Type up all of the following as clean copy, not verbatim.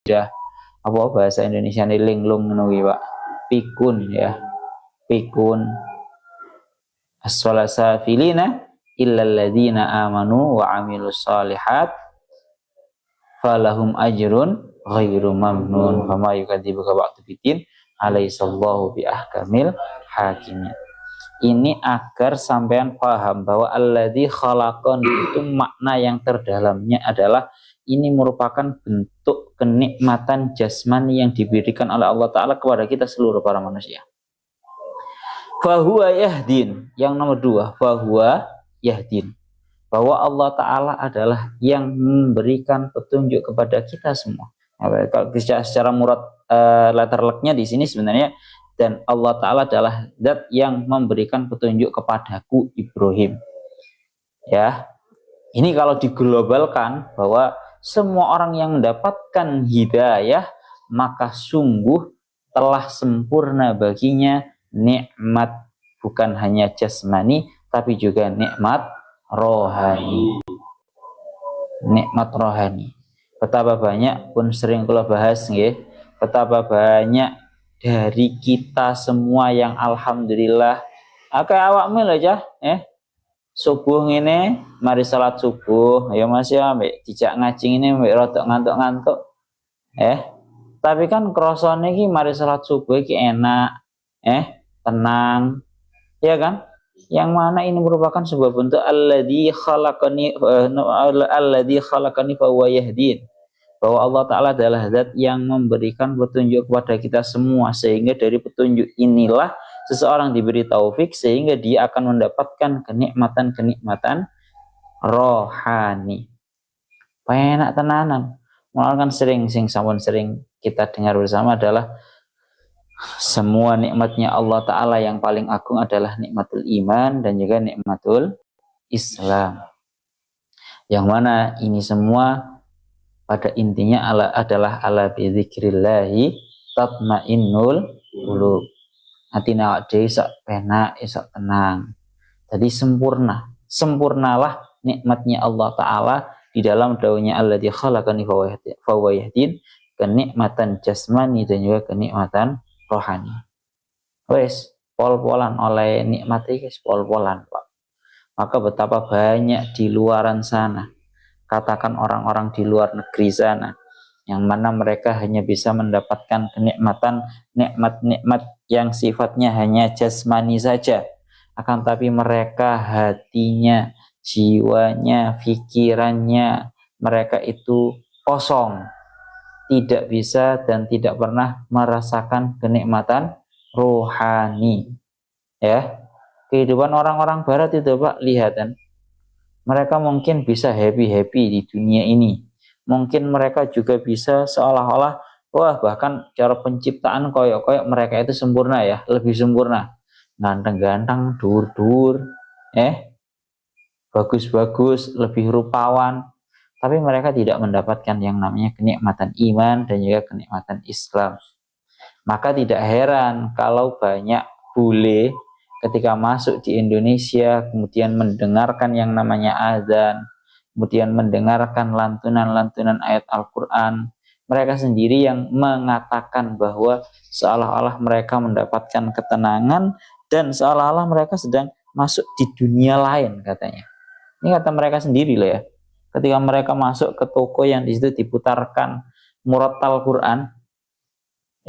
sudah apa bahasa Indonesia ini linglung ngono Pak. Pikun ya. Pikun asfala safilina illal ladzina amanu wa amilus solihat falahum ajrun ghairu mamnun fama yukadzibuka ba'du bidin alaihissallahu bi ahkamil hakimin. Ini agar sampean paham bahwa alladzi khalaqan itu makna yang terdalamnya adalah ini merupakan bentuk kenikmatan jasmani yang diberikan oleh Allah Ta'ala kepada kita seluruh para manusia. Fahuwa yahdin, yang nomor 2, fahuwa yahdin, bahwa Allah Ta'ala adalah yang memberikan petunjuk kepada kita semua. Kalau secara murad letter luck-nya di sini sebenarnya, dan Allah Ta'ala adalah zat yang memberikan petunjuk kepadaku Ibrahim. Ya, ini kalau diglobalkan bahwa semua orang yang mendapatkan hidayah maka sungguh telah sempurna baginya nikmat bukan hanya jasmani tapi juga nikmat rohani. Nikmat rohani. Betapa banyak pun sering kula bahas nggih, betapa banyak dari kita semua yang alhamdulillah akeh awakmu lho Cah, subuh ngene mari salat subuh ya Mas ya mbek dijak ngaji ngene mbek rodok ngantuk-ngantuk. Tapi kan krasane iki mari salat subuh iki enak, tenang. Ya kan? Yang mana ini merupakan sebuah bentuk alladzi khalaqani fa huwa yahdin. Bahwa Allah Ta'ala adalah zat yang memberikan petunjuk kepada kita semua, sehingga dari petunjuk inilah seseorang diberi taufik sehingga dia akan mendapatkan kenikmatan-kenikmatan rohani. Penak tenanan. Malah kan sering kita dengar bersama adalah semua nikmatnya Allah Ta'ala yang paling agung adalah nikmatul iman dan juga nikmatul Islam. Yang mana ini semua pada intinya adalah ala bidzikrillahi tatmainnul qulub. Hatina awak dhewe iso penak, iso tenang. Jadi sempurnalah nikmatnya Allah Ta'ala di dalam daunnya alladzi khalaqani fa huwa yahdin, kenikmatan jasmani dan juga kenikmatan rohani. Wes pol-polan oleh nikmat iki pol-polan Pak. Maka betapa banyak di luaran sana, katakan orang-orang di luar negeri sana, yang mana mereka hanya bisa mendapatkan kenikmatan nikmat yang sifatnya hanya jasmani saja, akan tapi mereka hatinya, jiwanya, pikirannya mereka itu kosong, tidak bisa dan tidak pernah merasakan kenikmatan rohani. Ya, kehidupan orang-orang barat itu Pak, lihat kan, mereka mungkin bisa happy di dunia ini. Mungkin mereka juga bisa seolah-olah, wah bahkan cara penciptaan koyok-koyok mereka itu sempurna ya, lebih sempurna. Ganteng-ganteng, dur-dur, bagus-bagus, lebih rupawan. Tapi mereka tidak mendapatkan yang namanya kenikmatan iman dan juga kenikmatan Islam. Maka tidak heran kalau banyak bule ketika masuk di Indonesia kemudian mendengarkan yang namanya azan, kemudian mendengarkan lantunan-lantunan ayat Al-Quran, mereka sendiri yang mengatakan bahwa seolah-olah mereka mendapatkan ketenangan dan seolah-olah mereka sedang masuk di dunia lain katanya. Ini kata mereka sendiri loh ya. Ketika mereka masuk ke toko yang di situ diputarkan murattal Quran,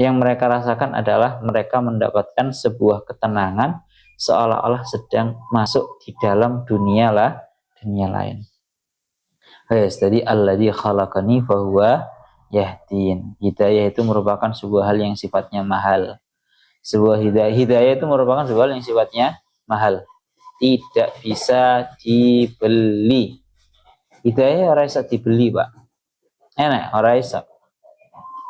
yang mereka rasakan adalah mereka mendapatkan sebuah ketenangan seolah-olah sedang masuk di dalam dunia lain. Jadi alladzi khalaqani fa huwa yahdin. Hidayah itu merupakan sebuah hal yang sifatnya mahal. Sebuah hidayah itu merupakan sebuah hal yang sifatnya mahal. Tidak bisa dibeli. Hidayah ora iso dibeli, Pak. Enak, ora iso.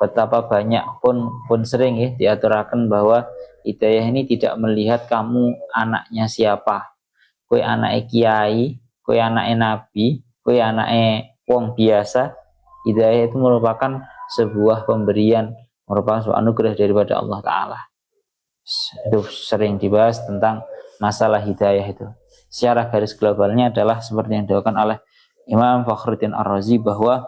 Betapa banyak pun sering ya diaturakan bahwa hidayah ini tidak melihat kamu anaknya siapa. Kowe anake kiai, kowe anake nabi, kowe anake wong biasa. Hidayah itu merupakan sebuah pemberian, merupakan sebuah anugerah daripada Allah Ta'ala. Itu sering dibahas tentang masalah hidayah itu. Secara garis globalnya adalah seperti yang dilakukan oleh Imam Fakhruddin Ar-Razi bahwa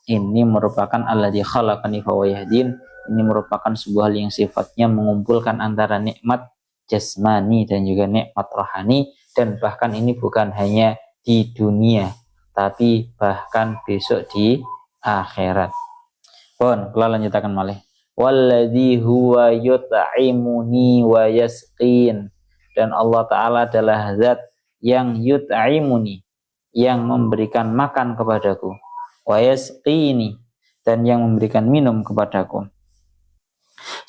ini merupakan alladzi khalaqani fahuwa yahdin. Ini merupakan sebuah hal yang sifatnya mengumpulkan antara nikmat jasmani dan juga nikmat rohani, dan bahkan ini bukan hanya di dunia tapi bahkan besok di akhirat. Pun kula lanjutaken malih. Walladzi huwa yut'imuni wa yasqin. Dan Allah Ta'ala adalah zat yang yut'imuni, yang memberikan makan kepadaku, wa yasqini, dan yang memberikan minum kepadaku.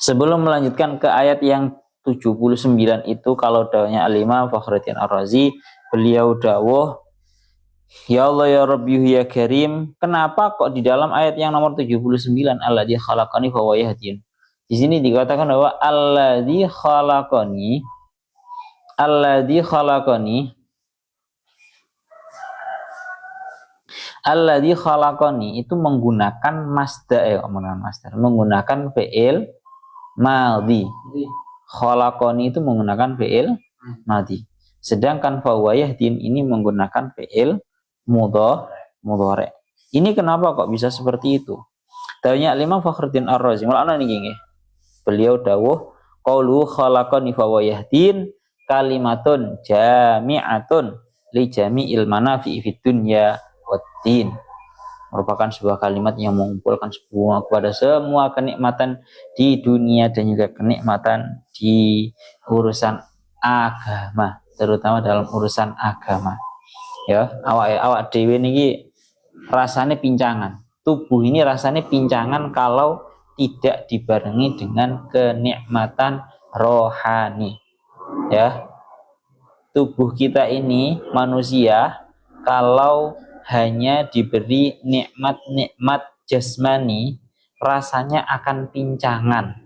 Sebelum melanjutkan ke ayat yang 79 itu, kalau dawahnya Al-Imam Fakhruddin Ar-Razi, beliau dawuh, ya Allah ya Rabbi ya Karim, kenapa kok di dalam ayat yang nomor 79 alladzi khalaqani fa huwa yahdin, di sini dikatakan bahwa alladzi khalaqani itu menggunakan menggunakan fi'il madhi. Khalaqani itu menggunakan fi'il madhi. Sedangkan fa huwa yahdin ini menggunakan fi'il mudhari'. Ini kenapa kok bisa seperti itu? Dawuhnya Imam Fakhruddin Ar-Razi, mulane niki nggih. Beliau dawuh, qaulu khalaqani fa huwa yahdin kalimatun jami'atun li jami'il manafi'i fid dunya waddin. Merupakan sebuah kalimat yang mengumpulkan kepada semua kenikmatan di dunia dan juga kenikmatan di urusan agama, terutama dalam urusan agama. Ya, awak dhewe niki rasane pincangan. Tubuh ini rasanya pincangan kalau tidak dibarengi dengan kenikmatan rohani. Ya, tubuh kita ini manusia kalau hanya diberi nikmat-nikmat jasmani, rasanya akan pincangan.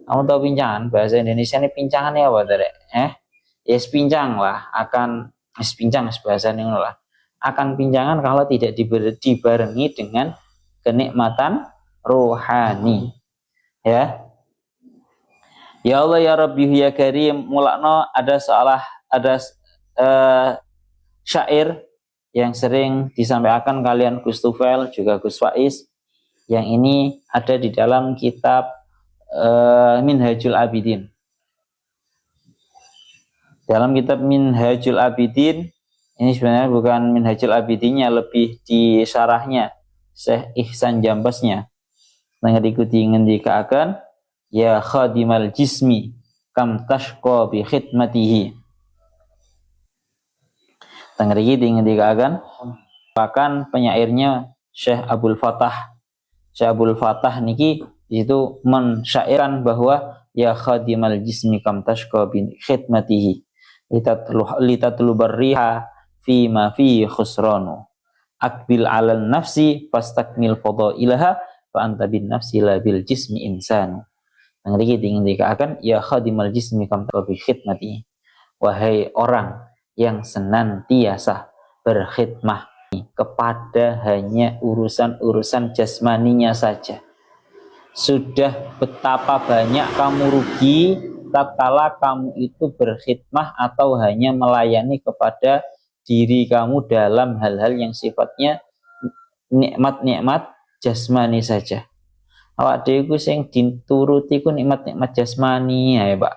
Kamu tahu pincangan? Bahasa Indonesia ini pincangan ya apa tadi? Yes, pincang lah, akan pincang bahasa ini lah. Akan pincangan kalau tidak dibarengi dengan kenikmatan rohani. Ya. Ya Allah ya Rabbi ya Karim, mulakno ada syair yang sering disampaikan kalian Gus Tufail juga Gus Faiz, yang ini ada di dalam kitab Minhajul Abidin. Dalam kitab Minhajul Abidin, ini sebenarnya bukan Minhajul Abidinnya, lebih di syarahnya Syekh Ihsan Jambasnya. Ikuti ngendikaken, ya khadimal jismi kam tashqa bi khidmatihi. Tengeriki ngendikaken, bahkan penyairnya Syekh Abdul Fattah. Syekh Abdul Fattah niki itu mensyairkan bahwa ya khadimal jismi kam tashqa bi khidmatihi litatlubar riha fi ma fi khusranu akbil alal nafsi fastakmil fadailaha fa anta bin nafsi la bil jismi insanu. Tengeriki ngendikaken, ya khadimal jismi kam tashqa bi khidmatihi, wahai orang yang senantiasa berkhidmah kepada hanya urusan-urusan jasmaninya saja. Sudah betapa banyak kamu rugi tatkala kamu itu berkhidmah atau hanya melayani kepada diri kamu dalam hal-hal yang sifatnya nikmat-nikmat jasmani saja. Awak dhewe sing dituruti ku nikmat-nikmat jasmani ya, Pak.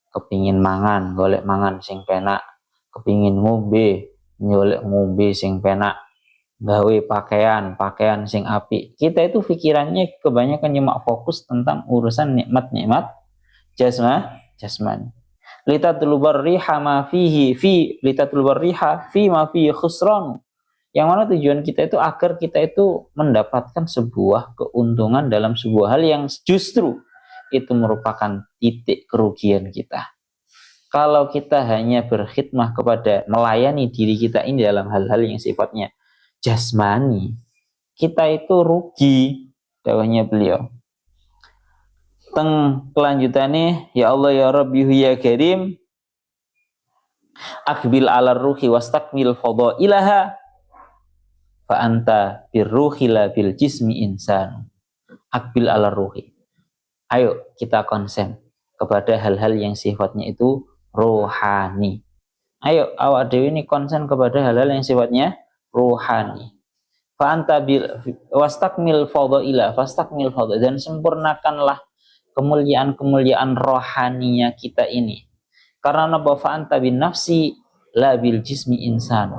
Kepingin mangan, golek mangan sing penak, kepingin ngombe, golek ngombe sing penak, gawe pakaian sing apik. Kita itu pikirannya kebanyakan cuma fokus tentang urusan nikmat-nikmat jasmani. Litatlubar riha ma fihi ma fihi khusran. Yang mana tujuan kita itu agar kita itu mendapatkan sebuah keuntungan dalam sebuah hal yang justru itu merupakan titik kerugian kita. Kalau kita hanya berkhidmah kepada melayani diri kita ini dalam hal-hal yang sifatnya jasmani, kita itu rugi, dawahnya beliau. Teng kelanjutannya, ya Allah ya Rabbi ya Karim, akbil ala ruhi wastakmil fadailaha fa anta birruhi la bil jismi insan. Akbil ala ruhi. Ayo kita konsen kepada hal-hal yang sifatnya itu rohani. Ayo awak dewi ini konsen kepada hal-hal yang sifatnya rohani. fa anta bil wastakmil fadailah fastakmil fadail, dan sempurnakanlah kemuliaan-kemuliaan rohaninya kita ini. Karena napa fa anta bin nafsi la bil jismi insan.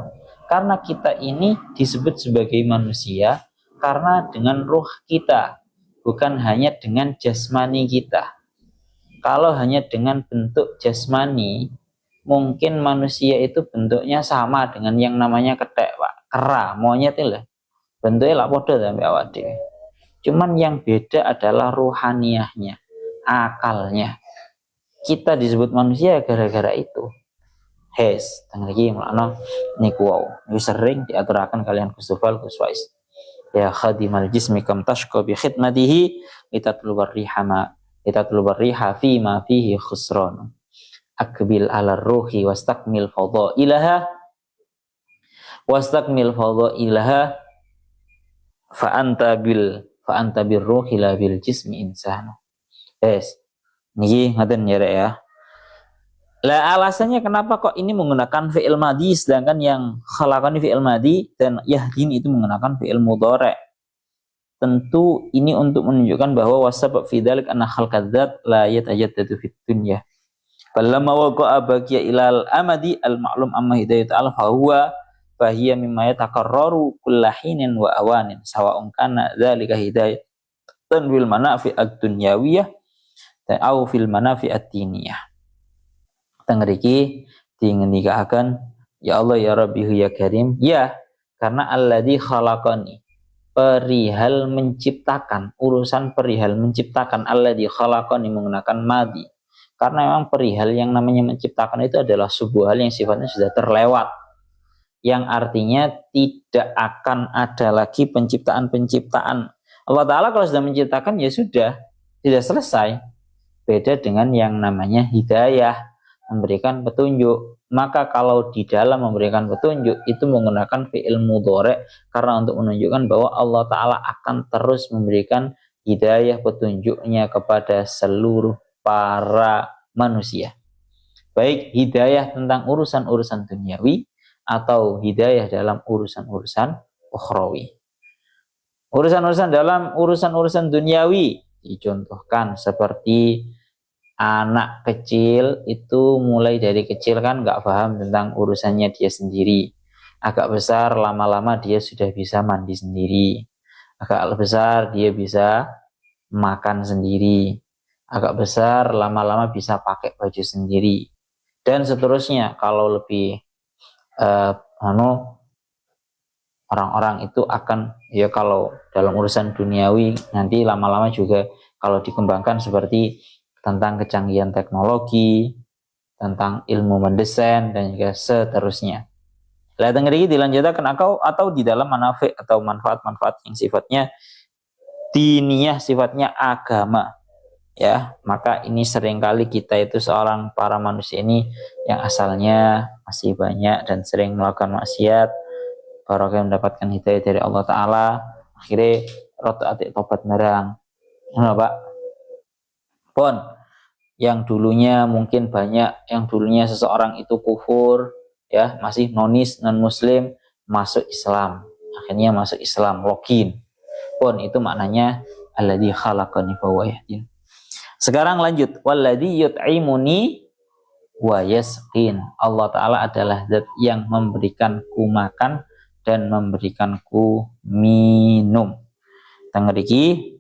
Karena kita ini disebut sebagai manusia karena dengan ruh kita, bukan hanya dengan jasmani kita. Kalau hanya dengan bentuk jasmani, mungkin manusia itu bentuknya sama dengan yang namanya ketek, Pak. Kera, monyet itu lah. Bentuknya lah podo sampai awak dhewe. Cuman yang beda adalah ruhaniyahnya, akalnya. Kita disebut manusia gara-gara itu. Hes, tengah lagi mulana niku wau. Niku sering diaturakan kalian Gustufal Guswais. Ya khadimal jismi kam tashqa bi khidmatihi litatlubar riha fi ma fihi khusran. Akbil ala ruhi wastakmil fadailaha fa anta bir ruhi la bil jismi insanu. Yes. Niki ngaten ya. Lah alasannya kenapa kok ini menggunakan fi'il madhi sedangkan yang khalaqani fi'il madhi dan yahdin itu menggunakan fi'il mudhari'. Tentu ini untuk menunjukkan bahwa wasabab fi dzalik anna khalqadzat la yatajaddadu fid dunya. Falamma waqa'a baqiya ilal amadi al ma'lum amma hidayat al fahuwa fahiya mimma yatakarraru kullahinin wa awanin sawa'un kana dzalika hidayatan fil manafi ad-dunyawiyah au fil manafi ad-diniyah. Tengriki dingendikaken ya Allah ya Rabbi ya Karim, ya karena alladzi khalaqani, perihal menciptakan, urusan perihal menciptakan, alladzi khalaqani menggunakan madhi. Karena memang perihal yang namanya menciptakan itu adalah sebuah hal yang sifatnya sudah terlewat, yang artinya tidak akan ada lagi penciptaan-penciptaan. Allah Ta'ala kalau sudah menciptakan ya sudah, tidak selesai. Beda dengan yang namanya hidayah, memberikan petunjuk. Maka kalau di dalam memberikan petunjuk itu menggunakan fi'il mudhari' karena untuk menunjukkan bahwa Allah Ta'ala akan terus memberikan hidayah petunjuknya kepada seluruh para manusia. Baik hidayah tentang urusan-urusan duniawi atau hidayah dalam urusan-urusan ukhrawi. Urusan-urusan dalam urusan-urusan duniawi dicontohkan seperti anak kecil itu mulai dari kecil kan nggak paham tentang urusannya dia sendiri. Agak besar lama-lama dia sudah bisa mandi sendiri. Agak besar dia bisa makan sendiri. Agak besar lama-lama bisa pakai baju sendiri. Dan seterusnya. Kalau lebih orang-orang itu akan ya kalau dalam urusan duniawi nanti lama-lama juga kalau dikembangkan seperti tentang kecanggihan teknologi, tentang ilmu mendesain dan juga seterusnya. Lihat ngeri dilanjutkan atau di dalam manfaat atau manfaat-manfaat yang sifatnya diniyah, sifatnya agama. Ya, maka ini seringkali kita itu seorang para manusia ini yang asalnya masih banyak dan sering melakukan maksiat, barokah mendapatkan hidayah dari Allah Ta'ala, akhirnya rotatik tobat merang. Nah, Pak, pun yang dulunya mungkin banyak, yang dulunya seseorang itu kufur, ya masih nonis non muslim masuk Islam, akhirnya masuk Islam, login. Pun itu maknanya alladzi khalaqani fa huwa yahdin. Sekarang lanjut, walladzi yut'imuni wa yasqin. Allah Ta'ala adalah zat yang memberikanku makan dan memberikanku minum. Tangriki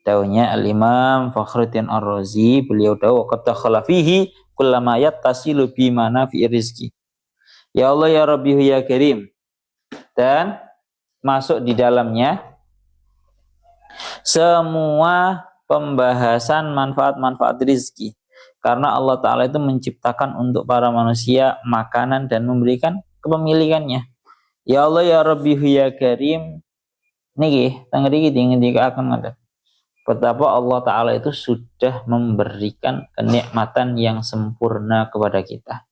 dawuhnya Al-Imam Fakhruddin Ar-Razi, beliau dawuh qad dakhala fihi kullama yattasilu bi manafi rizqi. Ya Allah ya Rabbi ya Karim. Dan masuk di dalamnya semua pembahasan manfaat-manfaat rizki. Karena Allah Ta'ala itu menciptakan untuk para manusia makanan dan memberikan kepemilikannya. Ya Allah ya Rabbi ya Karim. Niki, tangriki ngendika akan ngaten. Betapa Allah Ta'ala itu sudah memberikan kenikmatan yang sempurna kepada kita.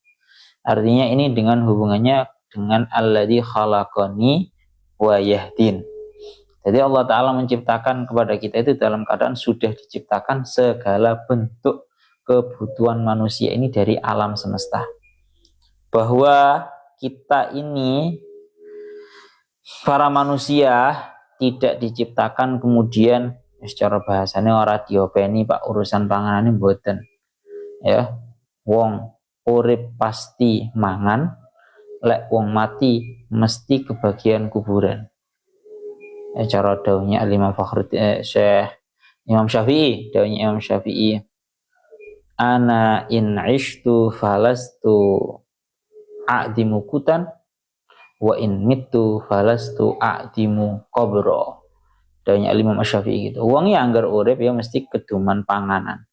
Artinya ini dengan hubungannya dengan alladzi khalaqani wa yahdin. Jadi Allah Ta'ala menciptakan kepada kita itu dalam keadaan sudah diciptakan segala bentuk kebutuhan manusia ini dari alam semesta. Bahwa kita ini para manusia tidak diciptakan kemudian secara bahasanya ora diopeni Pak urusan panganan ini mboten. Ya, wong urip pasti mangan, lek wong mati mesti kebagian kuburan. Cara dawuhnya Imam Fakhruddin Syekh Imam Syafi'i, dawuhnya Imam Syafi'i, ana in ishtu falastu a'dimu kutan wa in mittu falastu a'dimu qabra. Dawuhnya Imam Syafi'i gitu. Wong yang anggar urip ya mesti keduman panganan.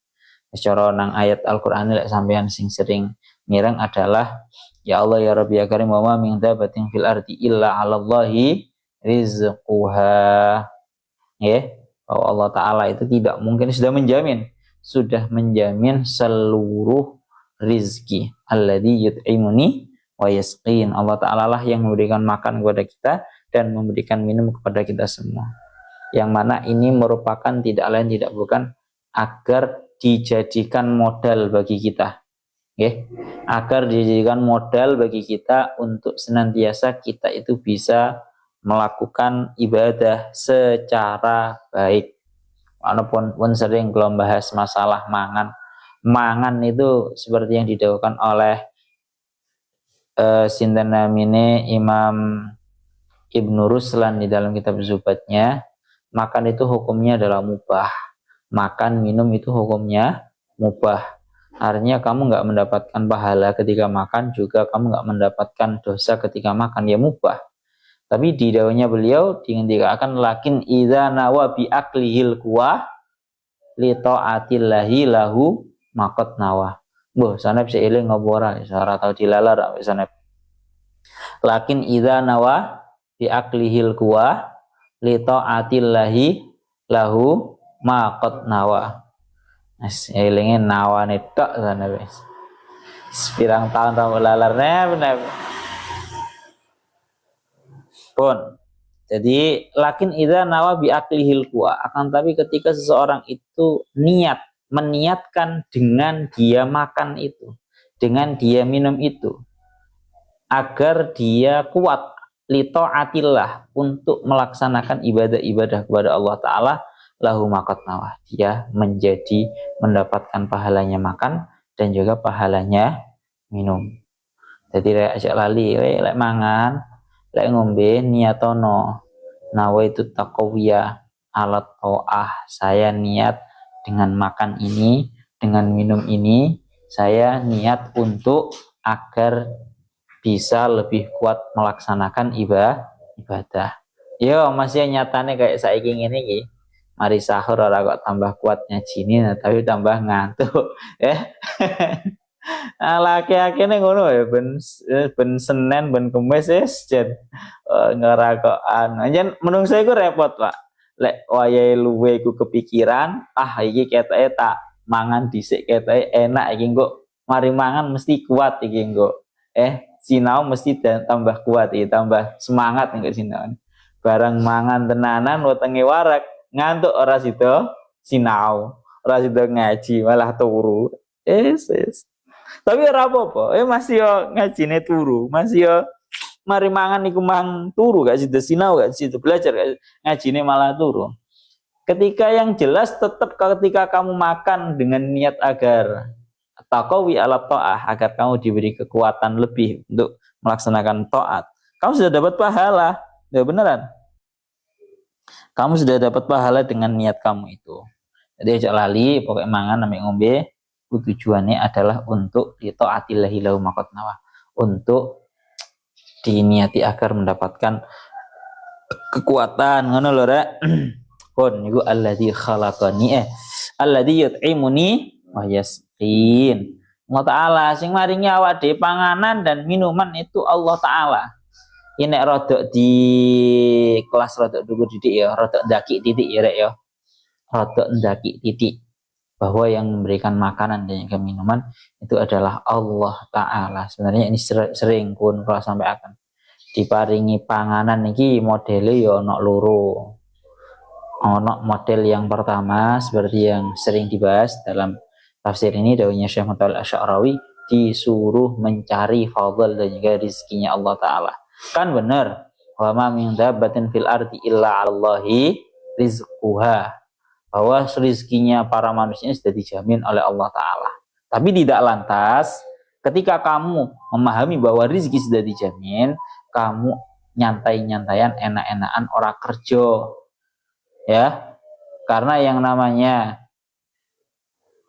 Secara nang ayat Al-Qur'an lek sampean sing sering mireng adalah ya Allah ya Rabbi ya Karim wa ma min dabatin fil ardi illa 'alallahi rizquha. Ya, bahwa Allah Ta'ala itu tidak mungkin sudah menjamin seluruh rizki. Alladzi yut'imuni wa yasqin. Allah Ta'ala lah yang memberikan makan kepada kita dan memberikan minum kepada kita semua. Yang mana ini merupakan tidak lain tidak bukan agar dijadikan modal bagi kita. Okay? Agar dijadikan modal bagi kita untuk senantiasa kita itu bisa melakukan ibadah secara baik. Walaupun pun sering belum bahas masalah mangan. Mangan itu seperti yang didawuhkan oleh sinten namine Imam Ibnu Ruslan di dalam kitab Zubatnya, makan itu hukumnya adalah mubah. Makan minum itu hukumnya mubah. Artinya kamu nggak mendapatkan pahala ketika makan, juga kamu nggak mendapatkan dosa ketika makan, ya mubah. Tapi di dawuhnya beliau dikatakan lakin idza nawa bi aklihil kuwa li taatillahi lahu maqat nawa. Mbah sanep seeling ngobora ora tau dilalar sanep. Lakin idza nawa bi aklihil kuwa li taatillahi lahu maqat nawa. Wis elinge nawane tok sanep wis. Pirang tahun ta lalar nep. Pun. Jadi lakin idza nawa bi aklihil kuwa, akan tapi ketika seseorang itu meniatkan dengan dia makan itu, dengan dia minum itu, agar dia kuat li taatillah untuk melaksanakan ibadah-ibadah kepada Allah Ta'ala, lahu maqat nawa, dia mendapatkan pahalanya makan dan juga pahalanya minum. Jadi ajak lali lek mangan lek ngombe niatono nawaitu taqawiyah alat to'ah, saya niat dengan makan ini, dengan minum ini, saya niat untuk agar bisa lebih kuat melaksanakan ibadah. Yo masih nyatane kayak saiki ngene iki. Mari sahur ora kok tambah kuatnya jini, tapi tambah ngantuk. Laki-laki ini ngono ya ben Senin ben Kamis wis jen ngerakokan. Anjen menungso iku repot, Pak. Lek wayahe luwe iku kepikiran, iki ketoke tak mangan dhisik ketoke enak iki engko mari mangan mesti kuat iki engko. Sinau mesti tambah kuat iki, tambah semangat engko sinau. Barang mangan tenanan wetenge warak, ngantuk ora sida sinau, ora sida ngaji, malah turu. Tapi ora apa-apa, masih yo ngajine turu, masih yo mari mangan iku mang turu gak sida sinau gak sida belajar ngajine malah turu. Ketika yang jelas tetap ketika kamu makan dengan niat agar taqawi ala ta'ah, agar kamu diberi kekuatan lebih untuk melaksanakan taat, kamu sudah dapat pahala. Ya beneran. Kamu sudah dapat pahala dengan niat kamu itu. Jadi ajak lali pokoknya mangan sampai ngombe tujuannya adalah untuk ditaatillahi lahu maqat nawa, untuk diniati agar mendapatkan kekuatan ngono lho rek. Pun niku alladzi khalaqani alladzi yut'imuni wa yasqin. Allah Ta'ala sing maringi awak dhewe panganan dan minuman itu Allah Ta'ala. Ini nek rodok di kelas rodok dhuwur didik ya, rodok ndaki titik ya rek ya. Rodok ndaki titik bahwa yang memberikan makanan dan juga minuman itu adalah Allah Ta'ala. Sebenarnya ini sering pun kalau sampai akan diparingi panganan niki modele ya ono loro. Ono model yang pertama seperti yang sering dibahas dalam tafsir ini, dawuhnya Syekh Muhammad Al-Asy'arawi, disuruh mencari fadl dan juga rezekinya Allah Ta'ala. Kan benar, wa ma min dabbatin fil ardi illa 'alallahi rizquha, bahwa rezekinya para manusia sudah dijamin oleh Allah Ta'ala. Tapi tidak lantas ketika kamu memahami bahwa rezeki sudah dijamin, kamu nyantai-nyantaian, enak-enakan ora kerja, ya. Karena yang namanya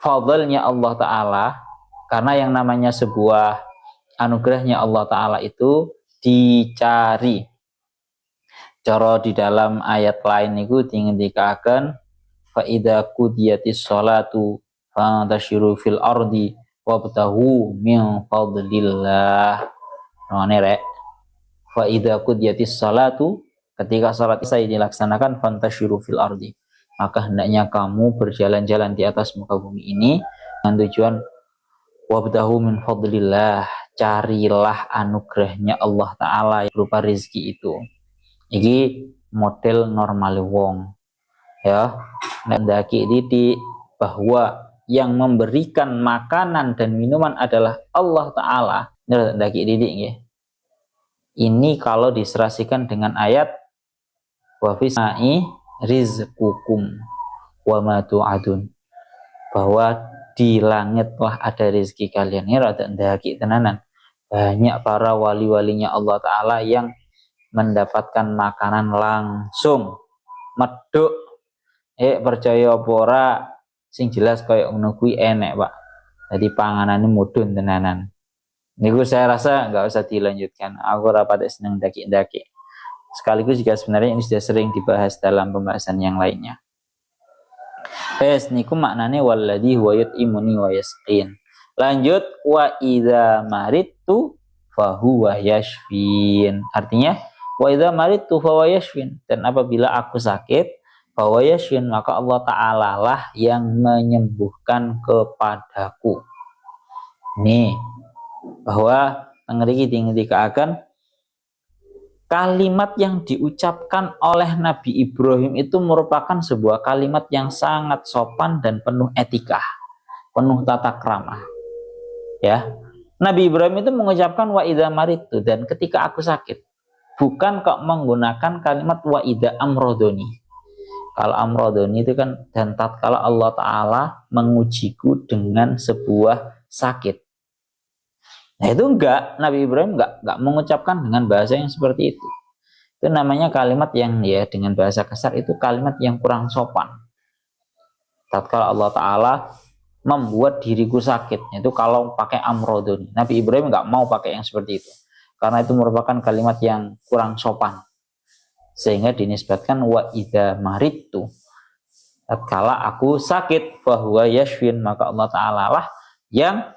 fadlnya Allah Ta'ala, karena yang namanya sebuah anugerahnya Allah Ta'ala itu dicari. Cara di dalam ayat lain itu diingatkan, fa idza qudiyatis sholatu fantashiru fil ardi wabtahu min fadlillah. Ngene rek. Fa idza qudiyatis sholatu, ketika salat Isya dilaksanakan, fantashiru fil ardi, maka hendaknya kamu berjalan-jalan di atas muka bumi ini dengan tujuan wabtahu min fadlillah, carilah anugerahnya Allah Ta'ala berupa rezeki itu. Iki model normal wong, ya. Ndaki didik bahwa yang memberikan makanan dan minuman adalah Allah Ta'ala. Ndaki didik ya. Ini kalau diserasikan dengan ayat wa fisai rizqukum wa ma tu'adun, bahwa di langitlah ada rezeki kalian. Ini rada ndaki tenanan. Banyak para wali-walinya Allah Ta'ala yang mendapatkan makanan langsung meduk. Percaya apa ora, sing jelas kayak ngono kuwi enek, Pak. Jadi panganane mudhun tenanan. Niku saya rasa nggak usah dilanjutkan. Aku rapat seneng daki-daki. Sekaligus juga sebenarnya ini sudah sering dibahas dalam pembahasan yang lainnya. Niku maknane walladzi huwa yut'imuni wa yasqin. Lanjut, wa idza maridtu fahuwa yashfin. Artinya wa idza maridtu fahuwa yashfin, dan apabila aku sakit, fahuwa yashfin, maka Allah Ta'ala lah yang menyembuhkan kepadaku. Nih, bahwa ngeriki dikaakan kalimat yang diucapkan oleh Nabi Ibrahim itu merupakan sebuah kalimat yang sangat sopan dan penuh etika, penuh tata krama. Ya, Nabi Ibrahim itu mengucapkan wa idza maridtu, dan ketika aku sakit, bukan kok menggunakan kalimat wa idza amrodoni. Kalau amrodoni itu kan, dan tatkala Allah Ta'ala mengujiku dengan sebuah sakit. Nah itu enggak, Nabi Ibrahim enggak mengucapkan dengan bahasa yang seperti itu. Itu namanya kalimat yang ya dengan bahasa kasar, itu kalimat yang kurang sopan. Tatkala Allah Ta'ala membuat diriku sakit, itu kalau pakai amrodoni. Nabi Ibrahim enggak mau pakai yang seperti itu, karena itu merupakan kalimat yang kurang sopan, sehingga dinisbatkan wa idza maridtu, tatkala aku sakit, fahuwa yashfin, maka Allah Ta'ala lah yang